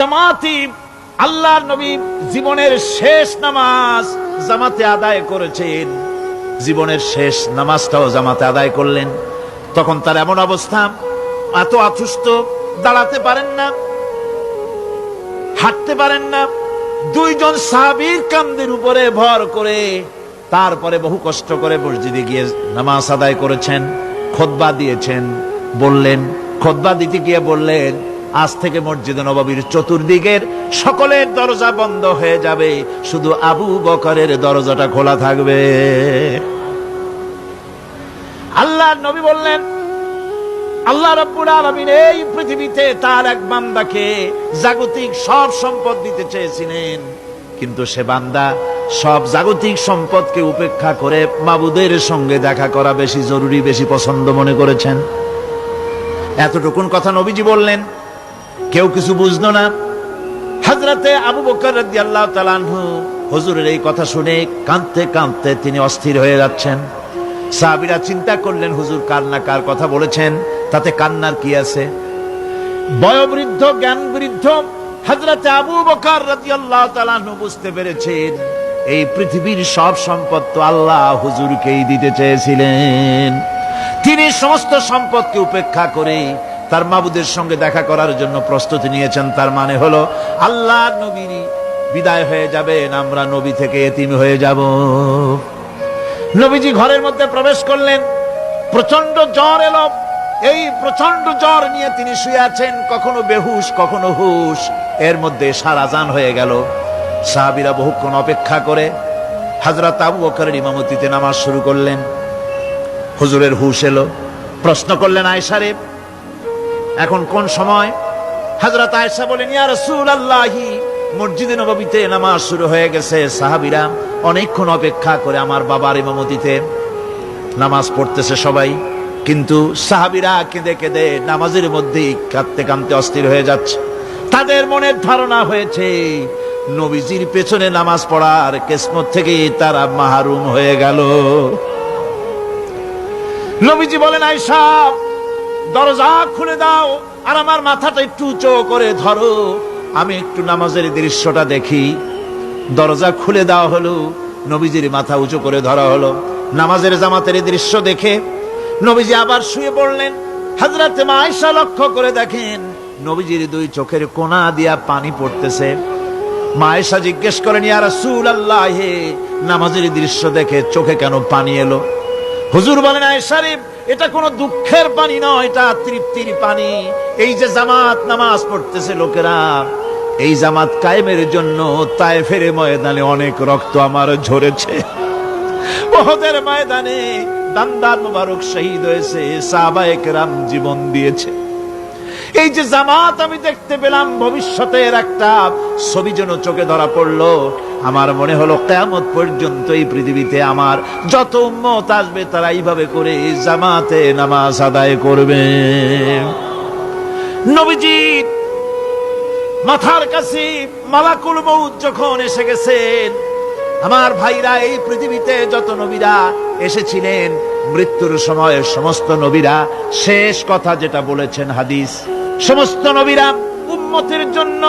জামাতি আল্লাহর নবী জীবনের শেষ নামাজ জামাতে আদায় করেছেন, জীবনের শেষ নামাজটাও জামাতে আদায় করলেন। তখন তার এমন অবস্থা, এত অসুস্থ, দাঁড়াতে পারেন না, হাঁটতে পারেন না। দুইজন সাহাবীর কাঁধের উপরে ভর করে তারপরে বহু কষ্ট করে মসজিদে গিয়ে নামাজ আদায় করেছেন, খুতবা দিয়েছেন। বললেন, খুতবা দিতে গিয়ে বললেন, আজ থেকে মসজিদে নববীর চতুর্দিকের সকলের দরজা বন্ধ হয়ে যাবে, শুধু আবু বকরের দরজাটা খোলা থাকবে। আল্লাহর নবী বললেন, আল্লাহ রাব্বুল আলামিন এই পৃথিবীতে তার এক বান্দাকে জাগতিক সব সম্পদ দিতে চেয়েছিলেন, কিন্তু সে বান্দা সব জাগতিক সম্পদকে উপেক্ষা করে মাবুদের সঙ্গে দেখা করা বেশি জরুরি, বেশি পছন্দ মনে করেছেন। এতটুকুন কথা নবীজি বললেন, কেউ কিছু বুঝলো না। হযরতে আবু বকর রাদিয়াল্লাহু তাআলা আনহু হুজুরের এই কথা শুনে কাঁদতে কাঁদতে তিনি অস্থির হয়ে যাচ্ছেন। সাহাবীরা চিন্তা করলেন, হুজুর কার না কার কথা বলেছেন, তাতে কান্নার কি আছে? বয়োবৃদ্ধ, জ্ঞান বৃদ্ধ হযরতে আবু বকর রাদিয়াল্লাহু তাআলা আনহু বুঝতে পেরেছেন, এই পৃথিবীর সব সম্পদ তো আল্লাহ হুজুরকেই দিতে চেয়েছিলেন। তিনি সমস্ত সম্পদকে উপেক্ষা করে তার মাবুদের সঙ্গে দেখা করার জন্য প্রস্তুতি নিয়েছেন। তার মানে হলো আল্লাহ নবী বিদায় হয়ে যাবেন, আমরা নবী থেকে এতিম হয়ে যাব। নবীজি ঘরের মধ্যে প্রবেশ করলেন, প্রচন্ড জ্বর এলো। এই প্রচন্ড জ্বর নিয়ে তিনি শুয়ে আছেন, কখনো বেহুশ কখনো হুশ। এর মধ্যে সারা আযান হয়ে গেল। সাহাবীরা বহুক্ষণ অপেক্ষা করে হযরত আবু বকরের ইমামতিতে নামাজ শুরু করলেন। হুজুরের হুশ এলো, প্রশ্ন করলেন, আয়েশা রে, এখন কোন সময়? হযরত আয়েশা বলেন, ইয়া রাসূলুল্লাহি, মসজিদে নববীতে নামাজ শুরু হয়ে গেছে। সাহাবীরা অনেকক্ষণ অপেক্ষা করে আমার বাবার ইমামতিতে নামাজ পড়তেছে সবাই, কিন্তু সাহাবীরা কেঁদে কেঁদে নামাজের মধ্যেই কাঁদতে কাঁদতে অস্থির হয়ে যাচ্ছে। তাদের মনের ধারণা হয়েছে নবীজির পেছনে নামাজ পড়ার কিসমত থেকে তারা মাহরুম হয়ে গেল। নবীজি বলেন, আয়েশা দরজা খুলে দাও আর আমার মাথাটা একটু উঁচু করে ধরো, আমি একটু নামাজের দৃশ্যটা দেখি। দরজা খুলে দেওয়া হলো, নবীজির মাথা উঁচু করে ধরা হলো। নামাজের জামাতের দৃশ্য দেখে নবীজি আবার শুয়ে পড়লেন। হযরতে মা আয়েশা লক্ষ্য করে দেখেন নবীজির দুই চোখের কোনা দিয়া পানি পড়তেছে। মা আয়েশা জিজ্ঞেস করেন, ইয়া রাসূলুল্লাহ, নামাজের দৃশ্য দেখে চোখে কেন পানি এলো? হুজুর বলেন, আয়েশা রে, এটা কোনো দুঃখের পানি নয়, এটা তৃপ্তির পানি। এই যে জামাত নামাজ পড়তেছে লোকেরা, এই জামাত কায়েমের জন্য তায়েফের ময়দানে অনেক রক্ত আমার ঝরেছে, উহুদের ময়দানে দান্দার মুবারক শহীদ হয়েছে, সাহাবায়ে কেরাম জীবন দিয়েছে। এই যে জামাত আমি দেখতে পেলাম, ভবিষ্যতের একটা ছবি যেন চোখে ধরা পড়লো। আমার মনে হলো কিয়ামত পর্যন্ত এই পৃথিবীতে আমার যত উম্মত আসবে তারা এইভাবে করে জামাতে নামাজ আদায় করবে। নবীজি মাথার কাছে মালাকুল মউত যখন এসে গেছেন, আমার ভাইরা, এই পৃথিবীতে যত নবীরা এসেছিলেন, মৃত্যুর সময় সমস্ত নবীরা শেষ কথা যেটা বলেছেন, হাদিস, সমস্ত নবীরা উম্মতের জন্য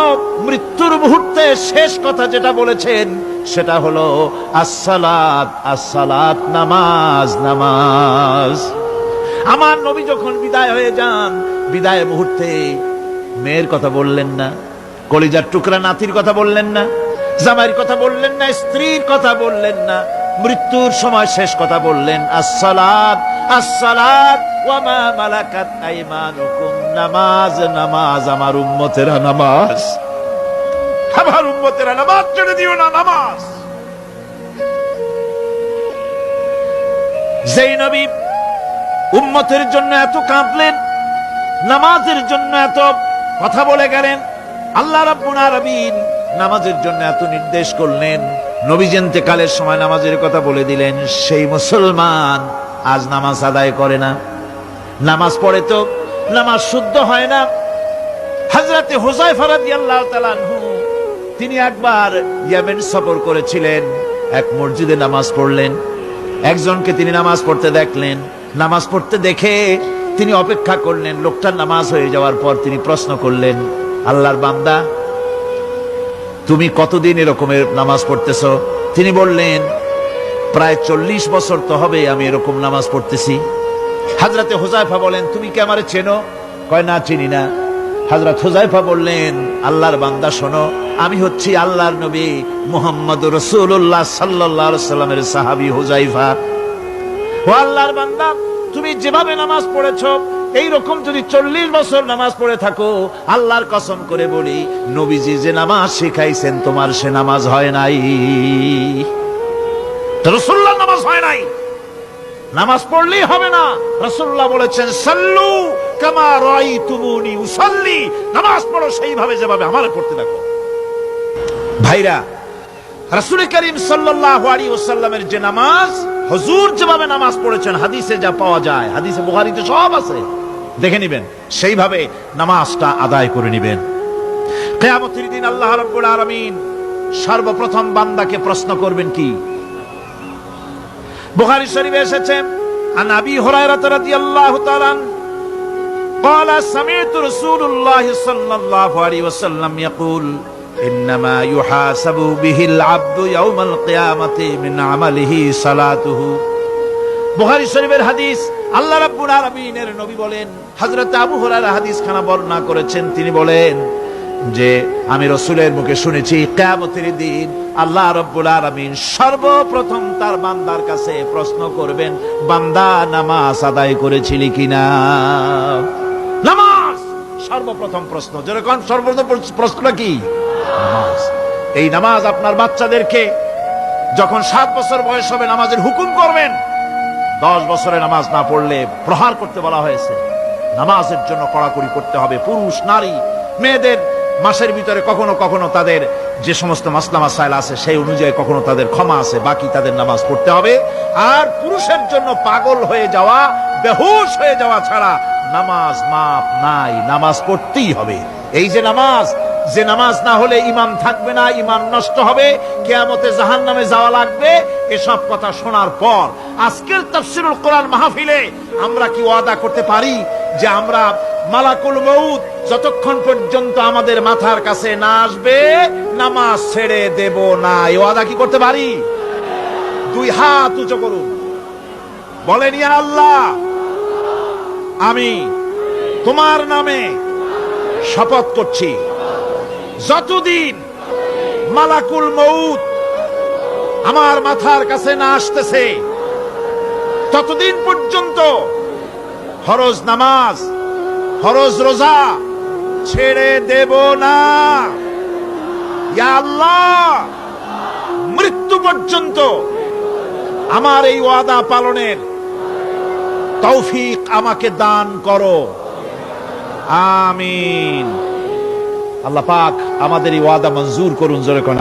মৃত্যুর মুহূর্তে শেষ কথা যেটা বলেছেন সেটা হলো আসসালাত, আসসালাত, নামাজ, নামাজ। আমার নবী যখন বিদায় হয়ে যান, বিদায় মুহূর্তে মেয়ের কথা বললেন না, কলিজার টুকরা নাতির কথা বললেন না, জামাইয়ের কথা বললেন না, স্ত্রীর কথা বললেন না, মৃত্যুর সময় শেষ কথা বললেন আসসালাত, আসসালাত ওয়া মা মালাকাত আইমানুকুম, নামাজ, নামাজ, আমার উম্মতেরা নামাজ, আমার উম্মতেরা নামাজ ছেড়ে দিও না, নামাজ। যেই নবী উম্মতের জন্য এত কাঁদলেন, নামাজের জন্য এত কথা বলে গেলেন, আল্লাহ রাব্বুল আলামিন নামাজের জন্য এত নির্দেশ করলেন, নবীজি ইন্তেকালের সময় নামাজের কথা বলে দিলেন, সেই মুসলমান আজ নামাজ আদায় করে না, নামাজ পড়ে তো নামাজ শুদ্ধ হয় না। হযরতে হুযায়ফা রাদিয়াল্লাহু তাআলা আনহু তিনি একবার ইয়েমেন সফর করেছিলেন, এক মসজিদে নামাজ পড়লেন। একজনকে তিনি নামাজ পড়তে দেখলেন, নামাজ পড়তে দেখে তিনি অপেক্ষা করলেন। লোকটার নামাজ হয়ে যাওয়ার পর তিনি প্রশ্ন করলেন, আল্লাহর বান্দা, তুমি কতদিন এরকমের নামাজ পড়তেছ? তিনি বললেন, প্রায় 40 বছর তো হবে আমি এরকম নামাজ পড়তেছি। হযরতে হুযায়ফা বলেন, তুমি কি আমারে চেনো? কয়, না, চিনি না। হযরত হুযায়ফা বললেন, আল্লাহর বান্দা শোনো, আমি হচ্ছি আল্লাহর নবী মুহাম্মদুর রাসূলুল্লাহ সাল্লাল্লাহু আলাইহি ওয়াসাল্লামের সাহাবী হুযায়ফা। ও আল্লাহর বান্দা, তুমি যেভাবে নামাজ পড়েছো এইরকম যদি 40 বছর নামাজ পড়ে থাকো, আল্লাহর কসম করে বলি, নবীজি যে নামাজ শিখাইছেন তোমার সে নামাজ হয় নাই। রাসূলুল্লাহ নামাজ হয় নাই, নামাজ পড়লেই হবে না। রাসূলুল্লাহ বলেছেন, সাল্লু কামা রাআইতুমুনি উসাল্লি, নামাজ পড়ো সেইভাবে যেভাবে আমারে পড়তে দেখো। ভাইরা, রাসূল করিম সাল্লাল্লাহু আলাইহি ওয়াসাল্লামের যে নামাজ, হুজুর যেভাবে নামাজ পড়েছেন, হাদিসে যা পাওয়া যায়, হাদিসে বুখারীতে সব আছে, দেখে নিবেন, সেইভাবে নামাজটা আদায় করে নিবেন। কিয়ামতের দিন আল্লাহ রাব্বুল আলামিন সর্বপ্রথম বান্দাকে প্রশ্ন করবেন কি? বুখারী শরীফে এসেছে, আন আবি হুরায়রা রাদিয়াল্লাহু তাআলা قال سمعت رسول الله صلى الله عليه وسلم يقول إنما يحاسب به العبد يوم القيامة من عمله صلاته। বুখারী শরীফের হাদিস, আল্লাহ রাব্বুল আলামিনের নবী বলেন, হযরত আবু হুরায়রা হাদিস খানা বর্ণনা করেছেন, তিনি বলেন যে আমি রাসূলের মুখে শুনেছি, কিয়ামতের দিন আল্লাহ রাব্বুল আলামিন সর্বপ্রথম তার বান্দার কাছে প্রশ্ন করবেন, বান্দা নামাজ আদায় করেছিলি কিনা? নামাজ সর্বপ্রথম প্রশ্ন। যেরকম সর্বপ্রথম প্রশ্নটা কি? নামাজ। এই নামাজ আপনার বাচ্চাদেরকে যখন 7 বছর বয়স হবে নামাজের হুকুম করবেন। 10 বছরে নামাজ না পড়লে প্রহার করতে বলা হয়েছে। নামাজের জন্য কড়াকড়ি করতে হবে। পুরুষ নারী মেয়েদের মাসের ভিতরে কখনো কখনো তাদের যে সমস্ত মাসলা মাসাইল আছে সেই অনুযায়ী কখনো তাদের ক্ষমা আছে, বাকি তাদের নামাজ পড়তে হবে। আর পুরুষের জন্য পাগল হয়ে যাওয়া, বেহুশ হয়ে যাওয়া ছাড়া নামাজ মাপ নাই, নামাজ পড়তেই হবে। এই যে নামাজ, যে নামাজ না হলে ঈমান থাকবে না, ঈমান নষ্ট হবে, কিয়ামতে জাহান্নামে যাওয়া লাগবে, এসব কথা শোনার পর আজকের তাফসীরুল কোরআন মাহফিলে আমরা কি ওয়াদা করতে পারি যে আমরা মালাকুল মউত যতক্ষণ পর্যন্ত আমাদের মাথার কাছে না আসবে নামাজ ছেড়ে দেব না? এই ওয়াদা কি করতে পারি? 2 হাত উঁচু করুন, বলেন, ইয়া আল্লাহ, আমি তোমার নামে শপথ করছি, যতদিন মালাকুল মউত আমার মাথার কাছে না আসতেছে ততদিন পর্যন্ত ফরজ নামাজ, ফরজ রোজা ছেড়ে দেব না। ইয়া আল্লাহ, মৃত্যু পর্যন্ত আমার এই ওয়াদা পালনের তৌফিক আমাকে দান করো, আমিন। আল্লাহ পাক আমাদের এই ওয়াদা মঞ্জুর করুন, জোরে কোন